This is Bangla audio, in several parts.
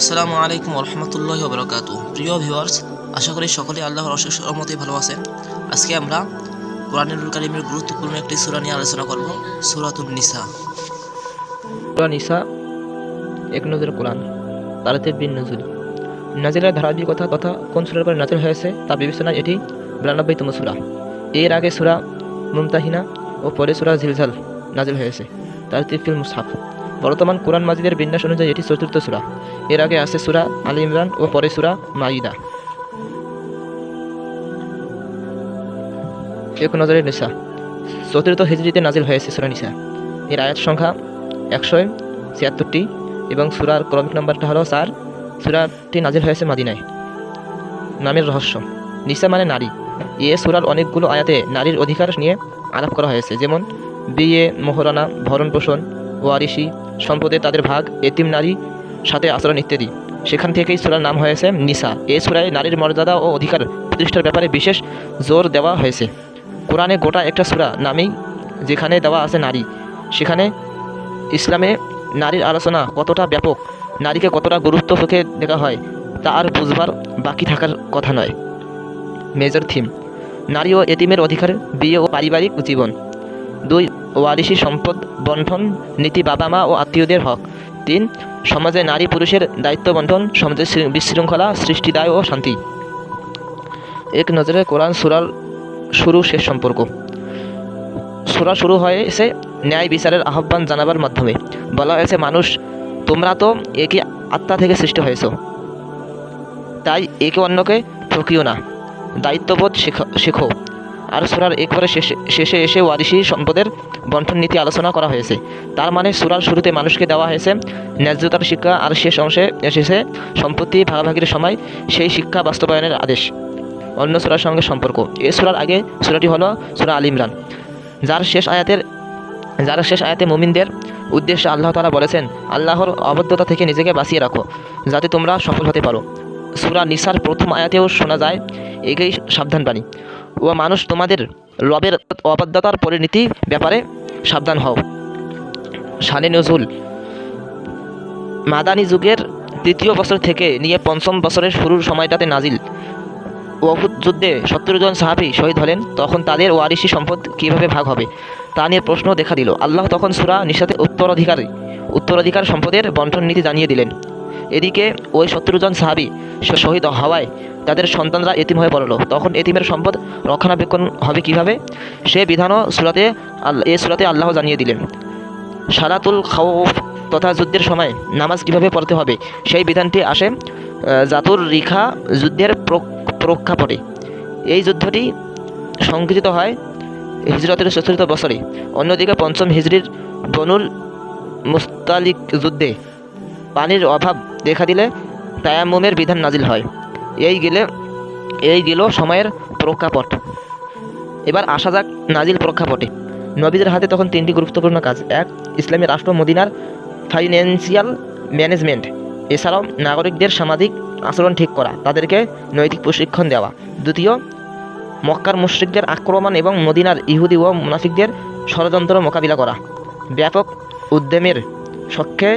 আসসালামু আলাইকুম রহমতুল্লাহি ওবরাকাতুহু। প্রিয় ভিউয়ার্স, আশা করি সকলেই আল্লাহর অশেষ রহমতে ভালো আছেন। আজকে আমরা কোরআনুল কারীমের গুরুত্বপূর্ণ একটি সূরা নিয়ে আলোচনা করব, সূরাতুন নিসা। সূরা নিসা এক নজরে কোরআন তারাতিব বিন নুজুল। নাজিলের ধারাবাহিকতা তথা কোন সূরার পরে নাজিল হয়েছে তা বিবেচনায় এটি 92তম সূরা। এর আগে সূরা মুমতাহিনা ও পরে সূরা জিলজাল নাজিল হয়েছে। তারতিব ফিল মুসহাফ। বর্তমান কোরআন মাজিদের বিন্যাস অনুযায়ী এটি চতুর্থ সূরা। এর আগে আছে সূরা আল ইমরান ও পরে সূরা মাইদা। এক নজরে নিসা চতুর্থ হিজরিতে নাজিল হয়েছে সূরা নিসা। এর আয়াত সংখ্যা 176টি এবং সূরার ক্রমিক নম্বরটা হলো 4। সূরাটি নাজিল হয়েছে মদিনায়। নামের রহস্য: নিসা মানে নারী। এ সূরার অনেকগুলো আয়াতে নারীর অধিকার নিয়ে আলাপ করা হয়েছে, যেমন বিয়ে, মোহরানা, ভরণ পোষণ, ওয়ারিশি, সম্পদে তাদের ভাগ, এতিম নারী সাথে আচরণ ইত্যাদি। সেখান থেকেই সূরার নাম হয়েছে নিসা। এ সূরায় নারীর মর্যাদা ও অধিকার প্রতিষ্ঠার ব্যাপারে বিশেষ জোর দেওয়া হয়েছে। কোরআনে গোটা একটা সূরা নামেই যেখানে দেওয়া আছে নারী, সেখানে ইসলামে নারীর আলোচনা কতটা ব্যাপক, নারীকে কতটা গুরুত্ব চোখে দেখা হয় তা আর বুঝবার বাকি থাকার কথা নয়। মেজর থিম: নারী ও এতিমের অধিকার, বিয়ে ও পারিবারিক জীবন। 2. ওয়ারিশি সম্পদ বন্টন নীতি, বাবা মা ও আত্মীয়দের হক। 3. সমাজে নারী পুরুষের দায়িত্ব বন্টন, সমাজের বিশৃঙ্খলা সৃষ্টি, দায় ও শান্তি। এক নজরে কোরআন সূরার শুরু শেষ সম্পর্ক। সূরা শুরু হয়েছে ন্যায় বিচারের আহ্বান জানাবার মাধ্যমে। বলা হয়েছে, মানুষ, তোমরা তো একই আত্মা থেকে সৃষ্টি হয়েছ, তাই একে অন্যকে ঠকিও না, দায়িত্ববোধ শেখো। আর সূরার একবারে শেষে এসে ওয়ারিশি সম্পদের বন্টন নীতি আলোচনা করা হয়েছে। তার মানে সূরার শুরুতে মানুষকে দেওয়া হয়েছে ন্যায্যতার শিক্ষা, আর শেষ অংশে এসেছে সম্পত্তি ভাগাভাগির সময় সেই শিক্ষা বাস্তবায়নের আদেশ। অন্য সূরার সঙ্গে সম্পর্ক: এ সূরার আগে সূরাটি হলো সূরা আল ইমরান, যার শেষ আয়াতে মুমিনদের উদ্দেশ্যে আল্লাহ তাআলা বলেছেন, আল্লাহর অবাধ্যতা থেকে নিজেকে বাঁচিয়ে রাখো যাতে তোমরা সফল হতে পারো। সূরা নিসার প্রথম আয়াতেও শোনা যায় একই সাবধানবাণী: ও মানুষ, তোমাদের রবের অবাধ্যতার পরিণতি ব্যাপারে সাবধান হও। শানে নজুল: মাদানী যুগের 3য় বছর থেকে নিয়ে 5ম বছরের শুরুর সময়টাতে নাজিল। উহুদ যুদ্ধে 70 জন সাহাবী শহীদ হলেন, তখন তাদের ওয়ারিশি সম্পদ কীভাবে ভাগ হবে তা নিয়ে প্রশ্ন দেখা দিল। আল্লাহ তখন সূরা নিসাতে উত্তরাধিকার সম্পদের বন্টন নীতি জানিয়ে দিলেন। এদিকে ওই 70 জন সাহাবী শহীদ হওয়ায় তাদের সন্তানরা এতিম হয়ে পড়ল। তখন এতিমের সম্পদ রক্ষণাবেক্ষণ হবে কিভাবে, সে বিধানও সূরাতে আল্লাহ জানিয়ে দিলেন। সালাতুল খাউফ তথা যুদ্ধের সময় নামাজ কিভাবে পড়তে হবে সেই বিধানটি আসে জাতুর রিখা যুদ্ধের প্রেক্ষাপটে। এই যুদ্ধটি সংঘটিত হয় হিজরতের 4র্থ বছরে। অন্যদিকে 5ম হিজরির বনুল মুস্তালিক যুদ্ধে পানির অভাব দেখা দিলে তায়াম্মুমের বিধান নাজিল হয়। এই গেল সময়ের প্রেক্ষাপট। এবার আসা যাক নাজিল প্রেক্ষাপটে। নবীদের হাতে তখন 3টি গুরুত্বপূর্ণ কাজ: 1. ইসলামী রাষ্ট্র মদিনার ফাইন্যান্সিয়াল ম্যানেজমেন্ট। এছাড়াও নাগরিকদের সামাজিক আচরণ ঠিক করা, তাদেরকে নৈতিক প্রশিক্ষণ দেওয়া। 2. মক্কার মুশরিকদের আক্রমণ এবং মদিনার ইহুদি ও মুনাফিকদের ষড়যন্ত্র মোকাবিলা করা। ব্যাপক উদ্যমের সঙ্গে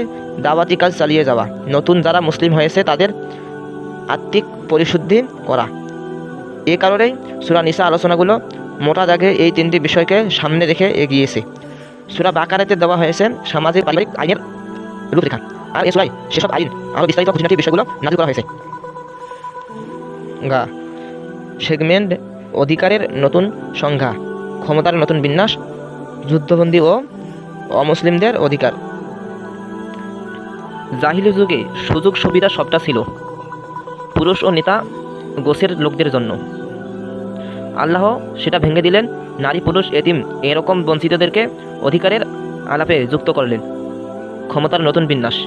দাওয়াতি কাজ চালিয়ে যাওয়া। নতুন যারা মুসলিম হয়েছে তাদের আত্মিক পরিশুদ্ধি করা। এ কারণেই সূরা নিসা আলোচনাগুলো মোটা দাগে এই 3টি বিষয়কে সামনে রেখে এগিয়েছে। সূরা বাকারাতে দেওয়া হয়েছে সামাজিক পারিবারিক আইনের রূপরেখা, আর এ সূরায় সেসব আইন আরও বিস্তারিত খুঁটিনাটি বিষয়গুলো নাজিল করা হয়েছে। সেগমেন্ট: অধিকারের নতুন সংজ্ঞা, ক্ষমতার নতুন বিন্যাস, যুদ্ধবন্দী ও অমুসলিমদের অধিকার। জাহিলি যুগে সুযোগ সুবিধা সবটা ছিল পুরুষ ও নেতা গোছের লোকদের জন্য। আল্লাহ সেটা ভেঙে দিলেন, নারী, পুরুষ, এতিম এরকম বঞ্চিতদেরকে অধিকারের আলাপে যুক্ত করলেন। ক্ষমতার নতুন বিন্যাস: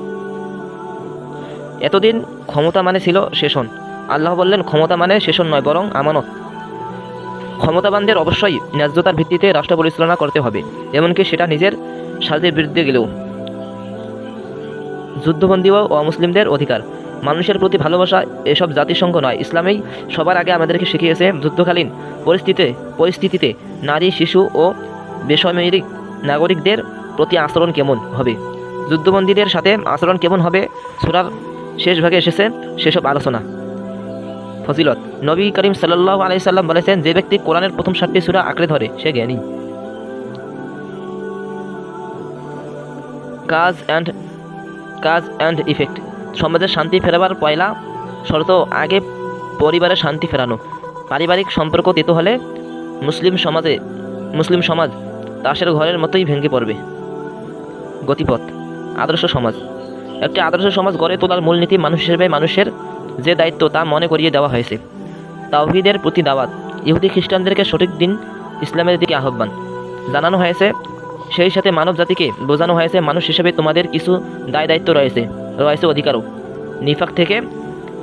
এতদিন ক্ষমতা মানে ছিল শাসন। আল্লাহ বললেন, ক্ষমতা মানে শাসন নয়, বরং আমানত। ক্ষমতাবানদের অবশ্যই ন্যায্যতার ভিত্তিতে রাষ্ট্র পরিচালনা করতে হবে, এমনকি সেটা নিজের স্বার্থের বিরুদ্ধে গেলেও। যুদ্ধবন্দী ও অমুসলিমদের অধিকার: মানুষের প্রতি ভালোবাসা এসব জাতিসংঘ নয়, ইসলামেই সবার আগে আমাদেরকে শিখিয়েছে যুদ্ধকালীন পরিস্থিতিতে নারী, শিশু ও বেসামরিক নাগরিকদের প্রতি আচরণ কেমন হবে, যুদ্ধবন্দীদের সাথে আচরণ কেমন হবে। সূরার শেষ ভাগে এসেছে সেসব আলোচনা। ফজিলত, নবী করিম সাল্লাল্লাহু আলাইহি সাল্লাম বলেছেন, যে ব্যক্তি কোরআনের প্রথম 7টি সূরা আঁকড়ে ধরে সে জ্ঞানী। কাজ অ্যান্ড ইফেক্ট, সমাজের শান্তি ফেরাবার পয়লা শর্ত আগে পরিবারের শান্তি ফেরানো। পারিবারিক সম্পর্ক তেতো হলে মুসলিম সমাজ তাসের ঘরের মতোই ভেঙে পড়বে। গতিপথ, আদর্শ সমাজ, একটি আদর্শ সমাজ গড়ে তোলার মূলনীতি মানুষ হিসেবে মানুষের যে দায়িত্ব তা মনে করিয়ে দেওয়া হয়েছে। তাওহীদের প্রতি দাওয়াত, ইহুদি খ্রিস্টানদেরকে সঠিক দিন ইসলামের দিকে আহ্বান জানানো হয়েছে। সেই সাথে মানব জাতিকে বোঝানো হয়েছে, মানুষ হিসেবে তোমাদের কিছু দায়িত্ব রয়েছে অধিকারও। নিফাক থেকে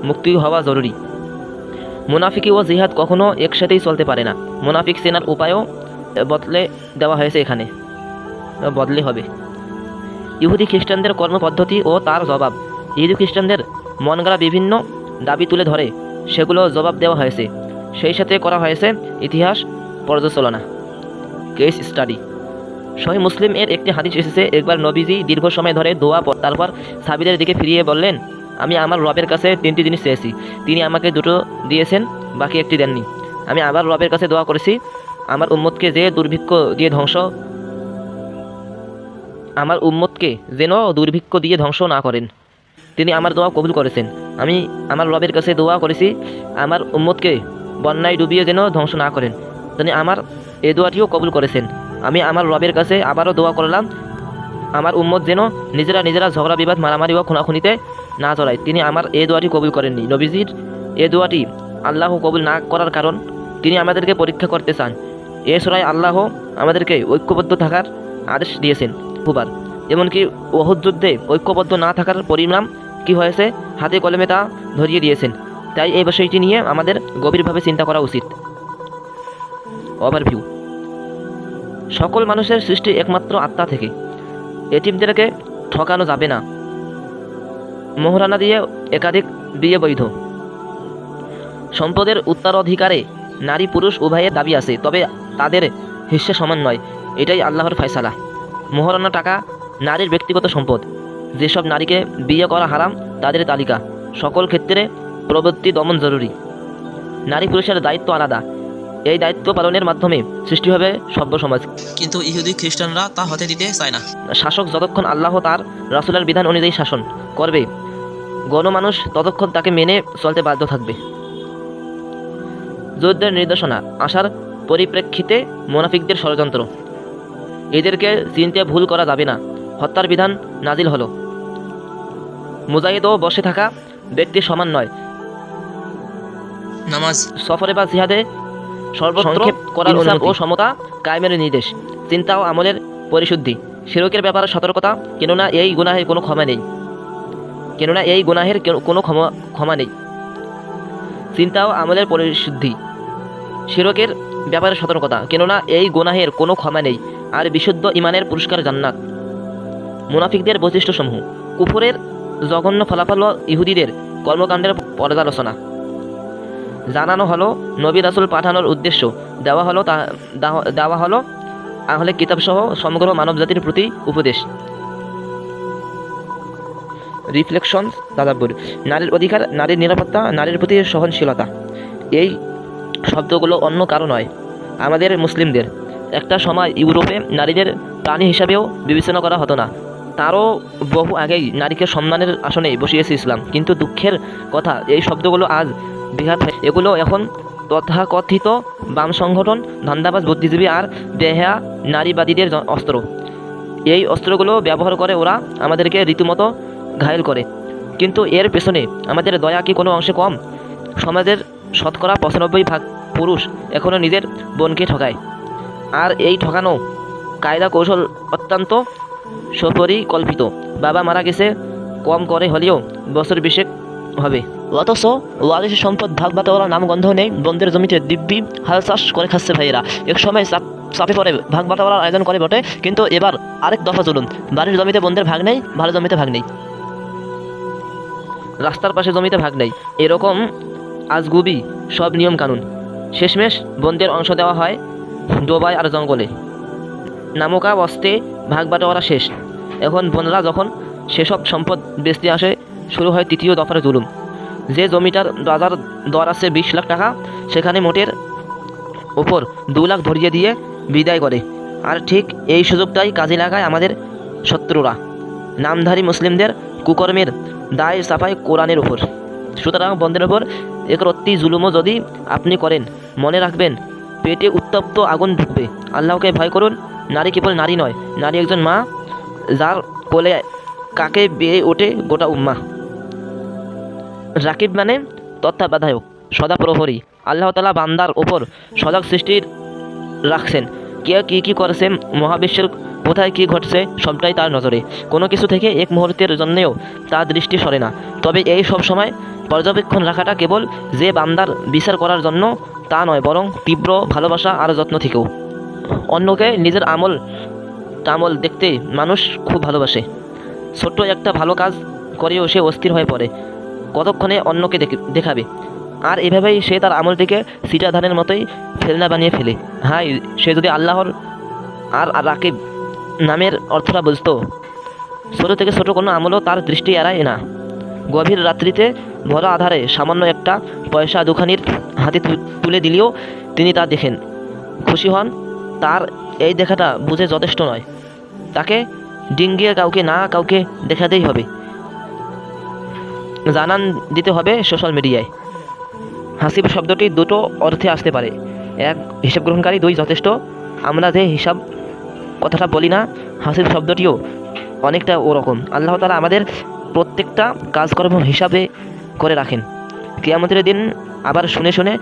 মুক্তি হওয়া জরুরি। মুনাফিকি ও জিহাদ কখনো একসাথেই চলতে পারে না। মুনাফিক চেনার উপায়ও বদলে দেওয়া হয়েছে, এখানে বদলে হবে। ইহুদি খ্রিস্টানদের কর্মপদ্ধতি ও তার জবাব, ইহুদি খ্রিস্টানদের মন গড়া বিভিন্ন দাবি তুলে ধরে সেগুলো জবাব দেওয়া হয়েছে। সেই সাথে করা হয়েছে ইতিহাস পর্যালোচনা, কেস স্টাডি। সহিহ মুসলিম এর একটি হাদিস এসেছে, একবার নবীজি দীর্ঘ সময় ধরে দোয়া, তারপর সাহাবীদের দিকে ফিরিয়ে বললেন, আমি আমার রবের কাছে 3টি জিনিস চেয়েছি, তিনি আমাকে 2টো দিয়েছেন, বাকি একটি দেননি। আমি আবার রবের কাছে দোয়া করেছি, আমার উম্মতকে যেন দুর্ভিক্ষ দিয়ে ধ্বংস না করেন। তিনি আমার দোয়া কবুল করেছেন। আমি আমার রবের কাছে দোয়া করেছি, আমার উম্মতকে বন্যায় ডুবিয়ে যেন ধ্বংস না করেন। তিনি আমার এই দোয়াটিও কবুল করেছেন। আমি আমার রবের কাছে আবারও দোয়া করলাম, আমার উম্মত যেন নিজেরা ঝগড়া বিবাদ মারামারি ও খুনাখুনিতে না জড়ায়। তিনি আমার এই দোয়াটি কবুল করেননি। নবীজির এই দোয়াটি আল্লাহ কবুল না করার কারণ, তিনি আমাদেরকে পরীক্ষা করতে চান। এ সূরায় আল্লাহ আমাদেরকে ঐক্যবদ্ধ থাকার আদেশ দিয়েছেন বহুবার। এমনকি উহুদ যুদ্ধে ঐক্যবদ্ধ না থাকার পরিণাম কি হয়েছে হাতে কলমে তা ধরিয়ে দিয়েছেন। তাই এই বিষয়টি নিয়ে আমাদের গভীরভাবে চিন্তা করা উচিত। ওভারভিউ, সকল মানুষের সৃষ্টি একমাত্র আত্মা থেকে। এতিমদেরকে ঠকানো যাবে না। মোহরানা দিয়ে একাধিক বিয়ে বৈধ। সম্পদের উত্তরাধিকারে নারী পুরুষ উভয়ের দাবি আছে, তবে তাদের হিস্সা সমান নয়, এটাই আল্লাহর ফয়সালা। মোহরানা টাকা নারীর ব্যক্তিগত সম্পদ। যেসব নারীকে বিয়ে করা হারাম তাদের তালিকা। সকল ক্ষেত্রে প্রবৃত্তি দমন জরুরি। নারী পুরুষের দায়িত্ব আলাদা। এই দায়িত্ব পালনের মাধ্যমে সৃষ্টি হবে সভ্য সমাজ। কিন্তু ইহুদি খ্রিস্টানরা তা হতে দিতে চায় না। শাসক যতক্ষণ আল্লাহ তার রাসূলের বিধান অনুযায়ী শাসন করবে, গণমানুষ ততক্ষণ তাকে মেনে চলতে বাধ্য থাকবে। যুদ্ধের নির্দেশনা আসার পরিপ্রেক্ষিতে মুনাফিকদের ষড়যন্ত্র, এদেরকে চিনতে ভুল করা যাবে না। হত্যার বিধান নাজিল হলো। মুজাহিদ ও বসে থাকা ব্যক্তি সমান নয়। নামাজ, সফরে বা জিহাদে সর্বসংক্ষেপ করার অনুমতি ও সমতা কায়েমের নির্দেশ। চিন্তা ও আমলের পরিশুদ্ধি, শিরকের ব্যাপারে সতর্কতা, কেননা এই গুনাহের কোনো ক্ষমা নেই। চিন্তা ও আমলের পরিশুদ্ধি, শিরকের ব্যাপারে সতর্কতা, কেননা এই গুনাহের কোনো ক্ষমা নেই। আর বিশুদ্ধ ইমানের পুরস্কার জান্নাত। মুনাফিকদের বৈশিষ্ট্যসমূহ, কুফরের জঘন্য ফলাফল ও ইহুদিদের কর্মকাণ্ডের পর্যালোচনা। জানানো হলো নবী রাসূল পাঠানোর উদ্দেশ্য, দেওয়া হলো আহলে কিতাবসহ সমগ্র মানবজাতির প্রতি উপদেশ। রিফ্লেকশন, তাদাব্বুর, নারীর অধিকার, নারীর নিরাপত্তা, নারীর প্রতি সহনশীলতা। এই শব্দগুলো অন্য কারো নয়, আমাদের মুসলিমদের। একটা সময় ইউরোপে নারীদের প্রাণী হিসাবেও বিবেচনা করা হতো না। তারও বহু আগেই নারীকে সম্মানের আসনে বসিয়েছে ইসলাম। কিন্তু দুঃখের কথা, এই শব্দগুলো আজ বিঘাত হয়। এগুলো এখন তথাকথিত বাম সংগঠন, ধান্দাবাজ, বুদ্ধিজীবী আর বেহায়া নারীবাদীদের অস্ত্র। এই অস্ত্রগুলো ব্যবহার করে ওরা আমাদেরকে রীতিমতো ঘায়েল করে। কিন্তু এর পেছনে আমাদের দয়া কি কোনো অংশে কম? সমাজের শতকরা 95% পুরুষ এখনও নিজের বোনকে ঠকায়। আর এই ঠকানো কায়দা কৌশল অত্যন্ত সুপরিকল্পিত। বাবা মারা গেছে, কম করে হলেও বছর 20 হবে, অথচ ওয়ারিশ সম্পদ ভাগ বাটোয়ারা নাম গন্ধ নেই। বোনদের জমিতে দিব্যি হাল চাষ করে খাচ্ছে ভাইয়েরা। এক সময় চাপে পড়ে ভাগ বাটোয়ারার আয়োজন করে বটে, কিন্তু এবার আরেক দফা চলুন। বাড়ির জমিতে বোনদের ভাগ নেই, ভালো জমিতে ভাগ নেই, রাস্তার পাশে জমিতে ভাগ নেই। এরকম আজগুবি সব নিয়ম কানুন। শেষমেশ বোনদের অংশ দেওয়া হয় ডোবায় আর জঙ্গলে। নামকা বস্তে ভাগ বাটোয়ারা শেষ। এখন বোনরা যখন সেসব সম্পদ বেচতে আসে, শুরু হয় তৃতীয় দফার জুলুম। যে জমিটার বাজার দর আছে 20 লাখ টাকা, সেখানে মোটের ওপর 2 লাখ ধরিয়ে দিয়ে বিদায় করে। আর ঠিক এই সুযোগটাই কাজে লাগায় আমাদের শত্রুরা। নামধারী মুসলিমদের কুকর্মের দায় চাপায় কোরআনের উপর। সুতরাং বন্ধের ওপর একরত্তি জুলুমও যদি আপনি করেন, মনে রাখবেন পেটে উত্তপ্ত আগুন ঢুকবে। আল্লাহকে ভয় করুন। নারী কেবল নারী নয়, নারী একজন মা, যার কোলে কাকে বেয়ে ওঠে গোটা উম্মা। রাকিব মানে তত্ত্বাবধায়ক, সদা প্রহরী। আল্লাহ তাআলা বান্দার ওপর সজাগ সৃষ্টির রাখছেন। কে কী করেছে, মহাবিশ্বের কোথায় কী ঘটছে, সবটাই তার নজরে। কোনো কিছু থেকে এক মুহূর্তের জন্যেও তার দৃষ্টি সরে না। তবে এই সব সময় পর্যবেক্ষণ রাখাটা কেবল যে বান্দার বিচার করার জন্য তা নয়, বরং তীব্র ভালোবাসা আর যত্ন থেকেও। অন্যকে নিজের আমল দেখতে মানুষ খুব ভালোবাসে। ছোট্ট একটা ভালো কাজ করেও সে অস্থির হয়ে পড়ে, কতক্ষণে অন্যকে দেখাবে। আর এভাবেই সে তার আমলটিকে সিটা ধানের মতোই ফেলনা বানিয়ে ফেলে। হ্যাঁ, সে যদি আল্লাহর আর রাকিব নামের অর্থটা বুঝতো, ছোটো থেকে ছোটো কোনো আমলও তার দৃষ্টি এড়ায় না। গভীর রাত্রিতে ভরা আধারে সামান্য একটা পয়সা দুখানির হাতে তুলে দিলেও তিনি তা দেখেন, খুশি হন। তার এই দেখাটা বুঝে যথেষ্ট নয়, তাকে ডিঙ্গিয়ে কাউকে দেখাতেই হবে, জানান দিতে হবে সোশ্যাল মিডিয়ায়। হাসিব শব্দটি দুটো অর্থে আসতে পারে। এক, হিসাব গ্রহণকারী। 2, যথেষ্ট। আমরা যে হিসাব কথাটা বলি না, হাসিব শব্দটিও অনেকটা ওরকম। আল্লাহ তাআলা আমাদের প্রত্যেকটা কাজকর্ম হিসাবে করে রাখেন। কিয়ামতের দিন আবার শুনে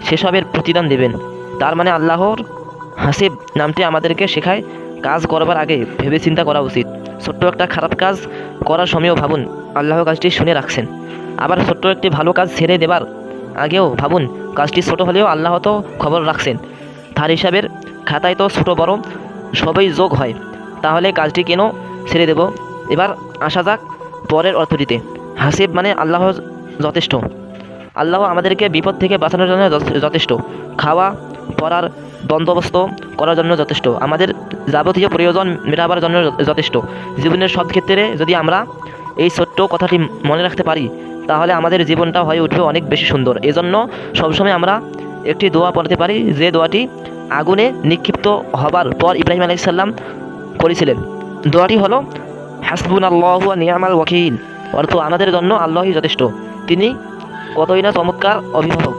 সেসবের প্রতিদান দেবেন। তার মানে আল্লাহর হাসিব নামটি আমাদেরকে শেখায় কাজ করবার আগে ভেবে চিন্তা করা উচিত। ছোট্ট একটা খারাপ কাজ করার সময়ও ভাবুন আল্লাহ কাজটি শুনে রাখছেন। আবার ছোট্ট একটি ভালো কাজ ছেড়ে দেবার আগেও ভাবুন কাজটি ছোট হলেও আল্লাহ তো খবর রাখছেন। তার হিসাবের খাতায় তো ছোট বড় সবই যোগ হয়। তাহলে কাজটি কেন ছেড়ে দেব? এবার আসা যাক পরের অর্থটিতে। হাসিব মানে আল্লাহ যথেষ্ট। আল্লাহ আমাদেরকে বিপদ থেকে বাঁচানোর জন্য যথেষ্ট, খাওয়া পড়ার বন্দোবস্ত করার জন্য যথেষ্ট, আমাদের যাবতীয় প্রয়োজন মেটাবার জন্য যথেষ্ট। জীবনের সব ক্ষেত্রে যদি আমরা এই ছোট্ট কথাটি মনে রাখতে পারি, তাহলে আমাদের জীবনটা হয়ে উঠবে অনেক বেশি সুন্দর। এজন্য সবসময় আমরা একটি দোয়া পড়তে পারি, যে দোয়াটি আগুনে নিক্ষিপ্ত হবার পর ইব্রাহিম আলাইহিস সালাম করেছিলেন। দোয়াটি হলো হাসবুনাল্লাহু ওয়া নি'মাল ওয়াকিল, অর্থ আমাদের জন্য আল্লাহই যথেষ্ট, তিনি কতই না চমৎকার অভিভাবক।